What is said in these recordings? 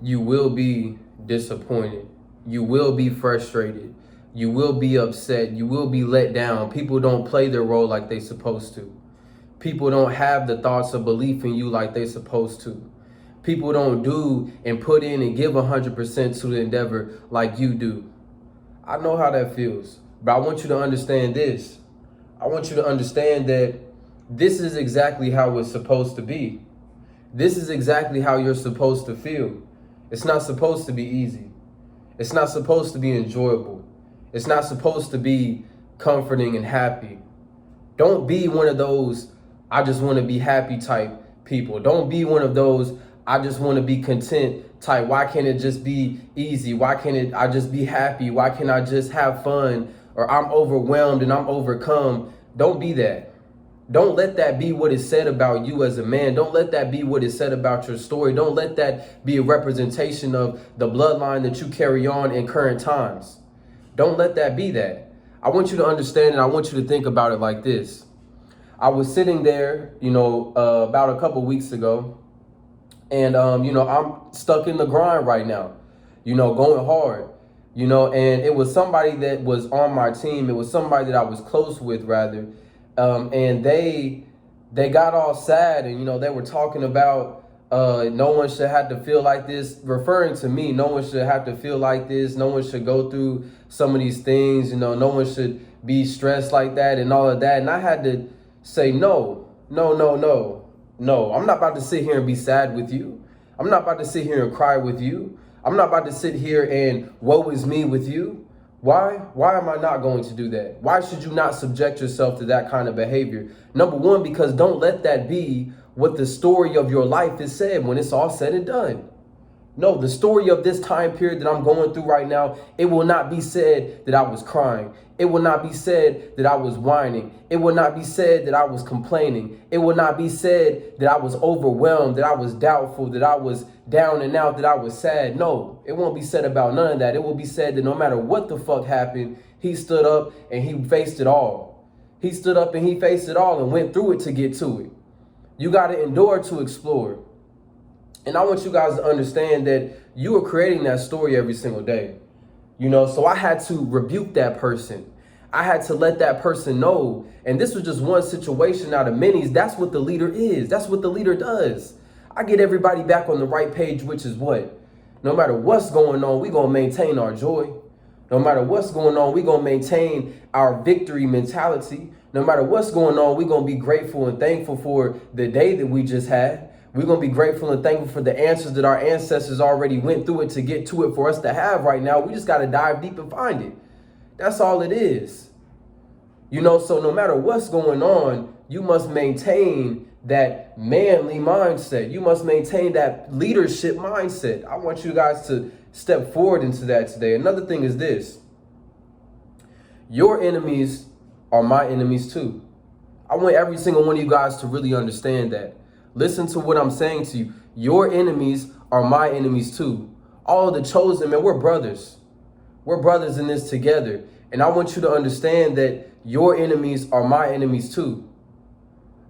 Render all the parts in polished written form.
you will be disappointed. You will be frustrated. You will be upset. You will be let down. People don't play their role like they supposed to. People don't have the thoughts of belief in you like they supposed to. People don't do and put in and give 100% to the endeavor like you do. I know how that feels, but I want you to understand this. I want you to understand that this is exactly how it's supposed to be. This is exactly how you're supposed to feel. It's not supposed to be easy. It's not supposed to be enjoyable. It's not supposed to be comforting and happy. Don't be one of those I just want to be happy type people. Don't be one of those I just want to be content type. Why can't it just be easy? Why can't I just be happy? Why can't I just have fun? Or I'm overwhelmed and I'm overcome. Don't be that. Don't let that be what is said about you as a man. Don't let that be what is said about your story. Don't let that be a representation of the bloodline that you carry on in current times. Don't let that be that. I want you to understand and I want you to think about it like this. I was sitting there, about a couple weeks ago, and, I'm stuck in the grind right now, going hard, and it was somebody that was on my team. It was somebody that I was close with, rather. And they got all sad and, they were talking about no one should have to feel like this, referring to me. No one should have to feel like this. No one should go through some of these things. No one should be stressed like that and all of that. And I had to say, no. I'm not about to sit here and be sad with you. I'm not about to sit here and cry with you. I'm not about to sit here and woe is me with you. Why? Why am I not going to do that? Why should you not subject yourself to that kind of behavior? Number one, because don't let that be what the story of your life is said when it's all said and done. No, the story of this time period that I'm going through right now, it will not be said that I was crying. It will not be said that I was whining. It will not be said that I was complaining. It will not be said that I was overwhelmed, that I was doubtful, that I was down and out, that I was sad. No, it won't be said about none of that. It will be said that no matter what the fuck happened, he stood up and he faced it all. He stood up and he faced it all and went through it to get to it. You got to endure to explore. And I want you guys to understand that you are creating that story every single day. So I had to rebuke that person. I had to let that person know. And this was just one situation out of many. That's what the leader is. That's what the leader does. I get everybody back on the right page, which is what? No matter what's going on, we're going to maintain our joy. No matter what's going on, we're going to maintain our victory mentality. No matter what's going on, we're going to be grateful and thankful for the day that we just had. We're going to be grateful and thankful for the answers that our ancestors already went through it to get to it for us to have right now. We just got to dive deep and find it. That's all it is. So no matter what's going on, you must maintain that manly mindset. You must maintain that leadership mindset. I want you guys to step forward into that today. Another thing is this. Your enemies are my enemies too. I want every single one of you guys to really understand that. Listen to what I'm saying to you. Your enemies are my enemies too. All of the chosen, man, we're brothers. We're brothers in this together. And I want you to understand that your enemies are my enemies too.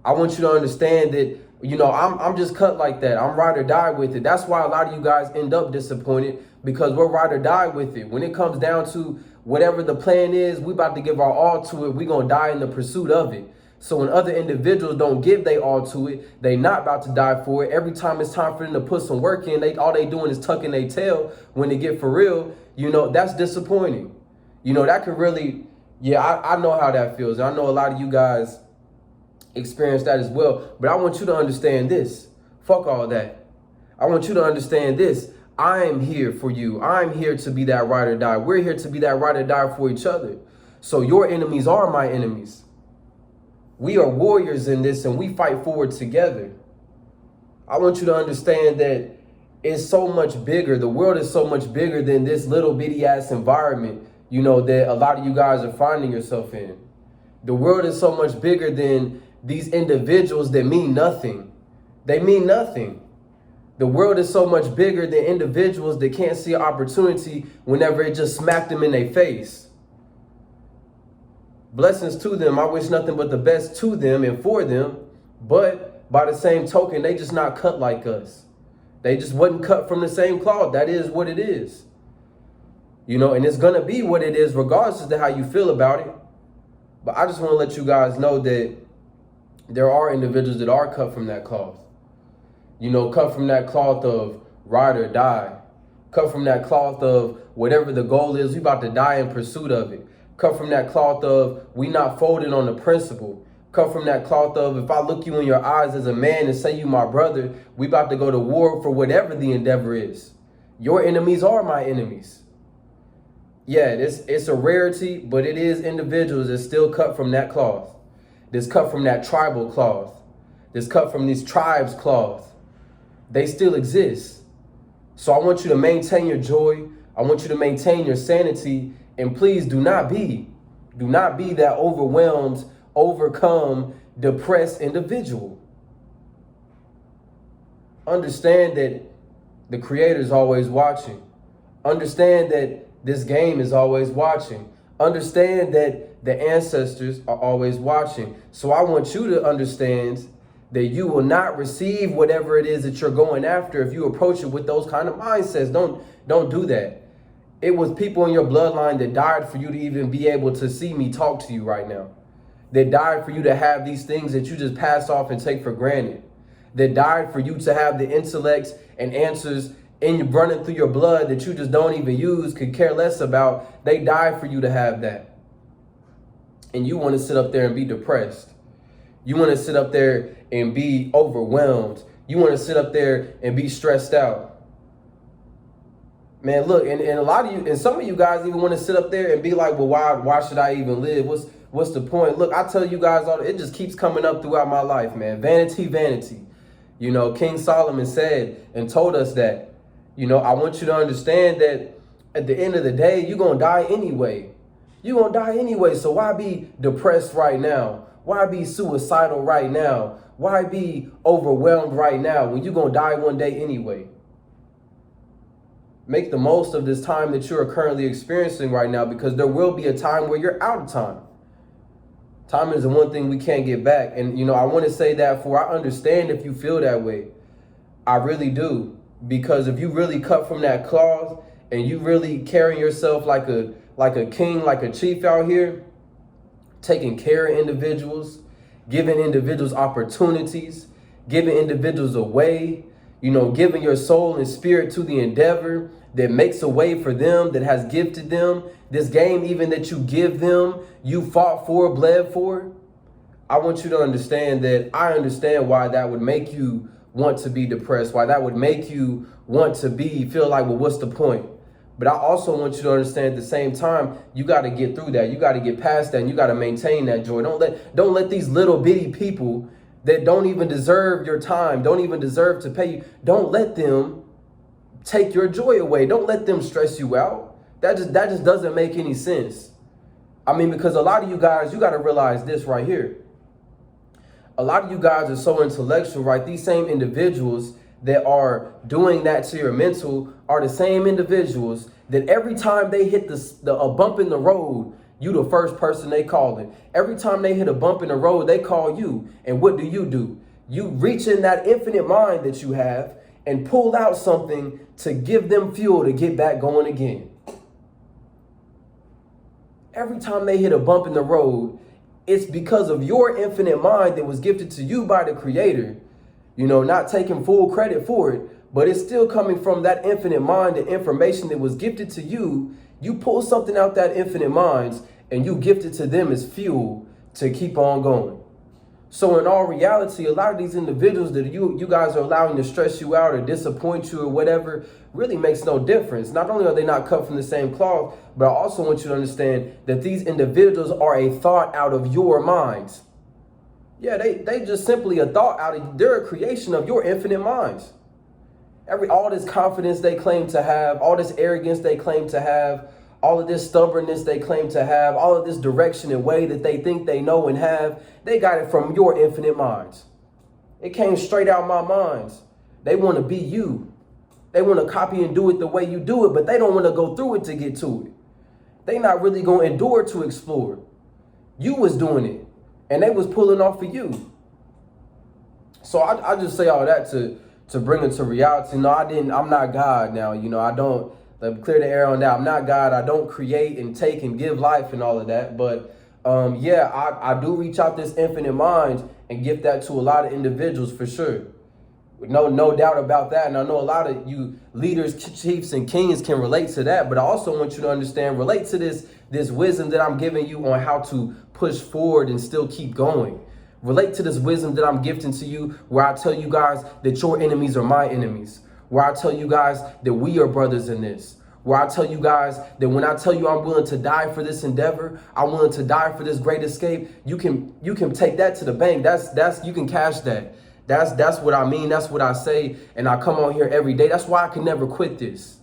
I want you to understand that, I'm just cut like that. I'm ride or die with it. That's why a lot of you guys end up disappointed, because we're ride or die with it. When it comes down to whatever the plan is, we about to give our all to it. We're going to die in the pursuit of it. So when other individuals don't give they all to it, they not about to die for it. Every time it's time for them to put some work in, all they doing is tucking their tail when they get for real. That's disappointing. That could really, I know how that feels. I know a lot of you guys experience that as well. But I want you to understand this. Fuck all that. I want you to understand this. I am here for you. I'm here to be that ride or die. We're here to be that ride or die for each other. So your enemies are my enemies. We are warriors in this and we fight forward together. I want you to understand that it's so much bigger. The world is so much bigger than this little bitty ass environment, that a lot of you guys are finding yourself in. The world is so much bigger than these individuals that mean nothing. They mean nothing. The world is so much bigger than individuals that can't see an opportunity whenever it just smacked them in their face. Blessings to them. I wish nothing but the best to them and for them. But by the same token, they just not cut like us. They just wasn't cut from the same cloth. That is what it is. You know, and it's going to be what it is regardless of how you feel about it. But I just want to let you guys know that there are individuals that are cut from that cloth. You know, cut from that cloth of ride or die. Cut from that cloth of whatever the goal is, we about to die in pursuit of it. Cut from that cloth of we not folding on the principle. Cut from that cloth of if I look you in your eyes as a man and say you my brother, we about to go to war for whatever the endeavor is. Your enemies are my enemies. Yeah, it's a rarity, but it is individuals that's still cut from that cloth. That's cut from that tribal cloth. That's cut from these tribes cloth. They still exist. So I want you to maintain your joy. I want you to maintain your sanity. And please do not be that overwhelmed, overcome, depressed individual. Understand that the Creator is always watching. Understand that this game is always watching. Understand that the ancestors are always watching. So I want you to understand that you will not receive whatever it is that you're going after if you approach it with those kind of mindsets. Don't do that. It was people in your bloodline that died for you to even be able to see me talk to you right now. That died for you to have these things that you just pass off and take for granted. That died for you to have the intellects and answers running through your blood that you just don't even use, could care less about. They died for you to have that. And you want to sit up there and be depressed. You want to sit up there and be overwhelmed. You want to sit up there and be stressed out. Man, look, and a lot of you, and some of you guys even want to sit up there and be like, well, why should I even live? What's the point? Look, I tell you guys, it just keeps coming up throughout my life, man. Vanity, vanity. You know, King Solomon said and told us that, you know, I want you to understand that at the end of the day, you're going to die anyway. You're going to die anyway. So why be depressed right now? Why be suicidal right now? Why be overwhelmed right now when you're going to die one day anyway? Make the most of this time that you're currently experiencing right now, because there will be a time where you're out of time. Time is the one thing we can't get back. And, you know, I want to say that I understand if you feel that way. I really do. Because if you really cut from that cloth and you really carrying yourself like a king, like a chief out here, taking care of individuals, giving individuals opportunities, giving individuals a way, you know, giving your soul and spirit to the endeavor that makes a way for them, that has gifted them, this game even that you give them, you fought for, bled for. I want you to understand that I understand why that would make you want to be depressed, why that would make you want to feel like, well, what's the point? But I also want you to understand at the same time, you got to get through that. You got to get past that, and you got to maintain that joy. Don't let these little bitty people that don't even deserve your time, don't even deserve to pay you, don't let them take your joy away. Don't let them stress you out. That just doesn't make any sense. I mean, because a lot of you guys, you got to realize this right here. A lot of you guys are so intellectual, right? These same individuals that are doing that to your mental are the same individuals that every time they hit a bump in the road, you the first person they call it. Every time they hit a bump in the road, they call you. And what do? You reach in that infinite mind that you have and pull out something to give them fuel to get back going again. Every time they hit a bump in the road, it's because of your infinite mind that was gifted to you by the Creator. You know, not taking full credit for it, but it's still coming from that infinite mind and information that was gifted to you. You pull something out that infinite minds and you gift it to them as fuel to keep on going. So in all reality, a lot of these individuals that you guys are allowing to stress you out or disappoint you or whatever really makes no difference. Not only are they not cut from the same cloth, but I also want you to understand that these individuals are a thought out of your minds. Yeah, they just simply a thought out of, they're a creation of your infinite minds. All this confidence they claim to have, all this arrogance they claim to have, all of this stubbornness they claim to have, all of this direction and way that they think they know and have, they got it from your infinite minds. It came straight out my minds. They want to be you. They want to copy and do it the way you do it, but they don't want to go through it to get to it. They not really going to endure to explore. You was doing it, and they was pulling off for you. So I just say all that to bring it to reality. No, I'm not God now. You know, I don't, let me clear the air on that. I'm not God. I don't create and take and give life and all of that. But yeah, I do reach out this infinite mind and give that to a lot of individuals for sure. No doubt about that. And I know a lot of you leaders, chiefs, and kings can relate to that. But I also want you to understand, relate to this wisdom that I'm giving you on how to push forward and still keep going. Relate to this wisdom that I'm gifting to you, where I tell you guys that your enemies are my enemies. Where I tell you guys that we are brothers in this. Where I tell you guys that when I tell you I'm willing to die for this endeavor, I'm willing to die for this great escape, you can take that to the bank. That's you can cash that. That's what I mean. That's what I say. And I come on here every day. That's why I can never quit this.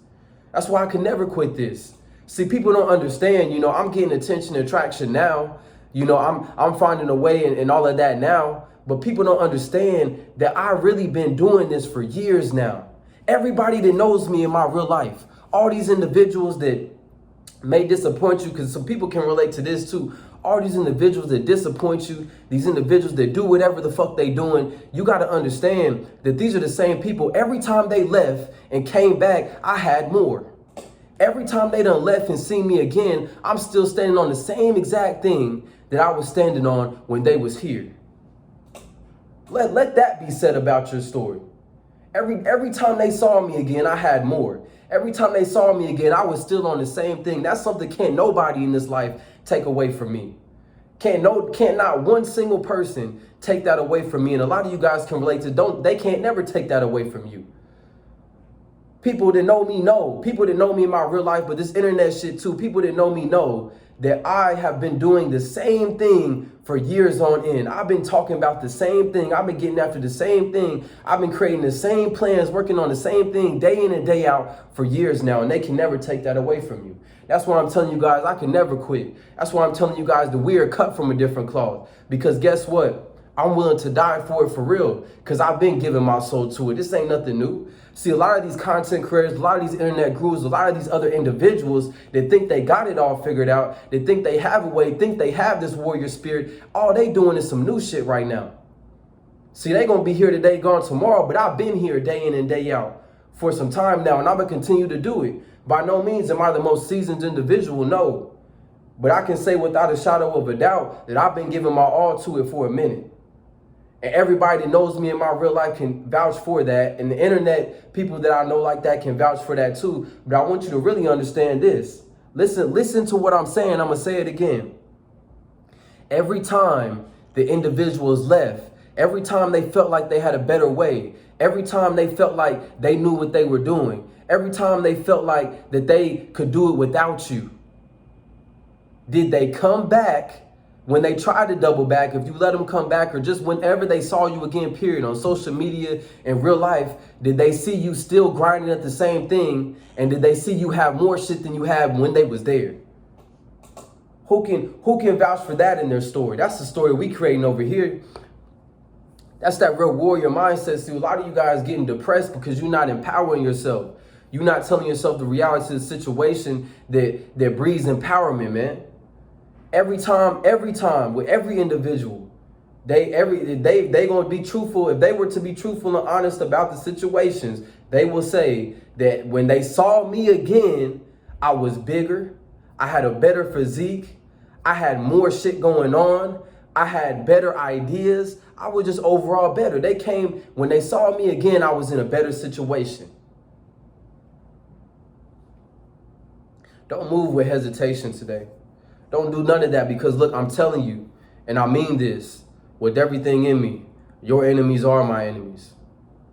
That's why I can never quit this. See, people don't understand, you know, I'm getting attention and traction now. You know, I'm finding a way and all of that now. But people don't understand that I've really been doing this for years now. Everybody that knows me in my real life, all these individuals that may disappoint you, because some people can relate to this too. All these individuals that disappoint you, these individuals that do whatever the fuck they doing, you got to understand that these are the same people. Every time they left and came back, I had more. Every time they done left and seen me again, I'm still standing on the same exact thing that I was standing on when they was here. Let that be said about your story. Every time they saw me again, I had more. Every time they saw me again, I was still on the same thing. That's something can't nobody in this life take away from me. Can't not one single person take that away from me. And a lot of you guys can relate to, they can't never take that away from you. People that know me know. People that know me in my real life, but this internet shit too. People that know me know that I have been doing the same thing for years on end. I've been talking about the same thing. I've been getting after the same thing. I've been creating the same plans, working on the same thing day in and day out for years now. And they can never take that away from you. That's why I'm telling you guys, I can never quit. That's why I'm telling you guys that we are cut from a different cloth. Because guess what? I'm willing to die for it for real, because I've been giving my soul to it. This ain't nothing new. See, a lot of these content creators, a lot of these internet gurus, a lot of these other individuals that think they got it all figured out, they think they have a way, think they have this warrior spirit, all they doing is some new shit right now. See, they gonna be here today, gone tomorrow, but I've been here day in and day out for some time now, and I'm gonna continue to do it. By no means am I the most seasoned individual, no. But I can say without a shadow of a doubt that I've been giving my all to it for a minute. And everybody that knows me in my real life can vouch for that. And the internet, people that I know like that can vouch for that too. But I want you to really understand this. Listen to what I'm saying. I'm going to say it again. Every time the individuals left, every time they felt like they had a better way, every time they felt like they knew what they were doing, every time they felt like that they could do it without you, did they come back? When they tried to double back, if you let them come back, or just whenever they saw you again, period, on social media and real life, did they see you still grinding at the same thing? And did they see you have more shit than you had when they was there? Who can vouch for that in their story? That's the story we creating over here. That's that real warrior mindset. See, a lot of you guys getting depressed because you're not empowering yourself. You're not telling yourself the reality of the situation that breeds empowerment, man. Every time, with every individual, they gonna be truthful. If they were to be truthful and honest about the situations, they will say that when they saw me again, I was bigger, I had a better physique, I had more shit going on, I had better ideas, I was just overall better. They came, when they saw me again, I was in a better situation. Don't move with hesitation today. Don't do none of that, because look, I'm telling you, and I mean this with everything in me, your enemies are my enemies.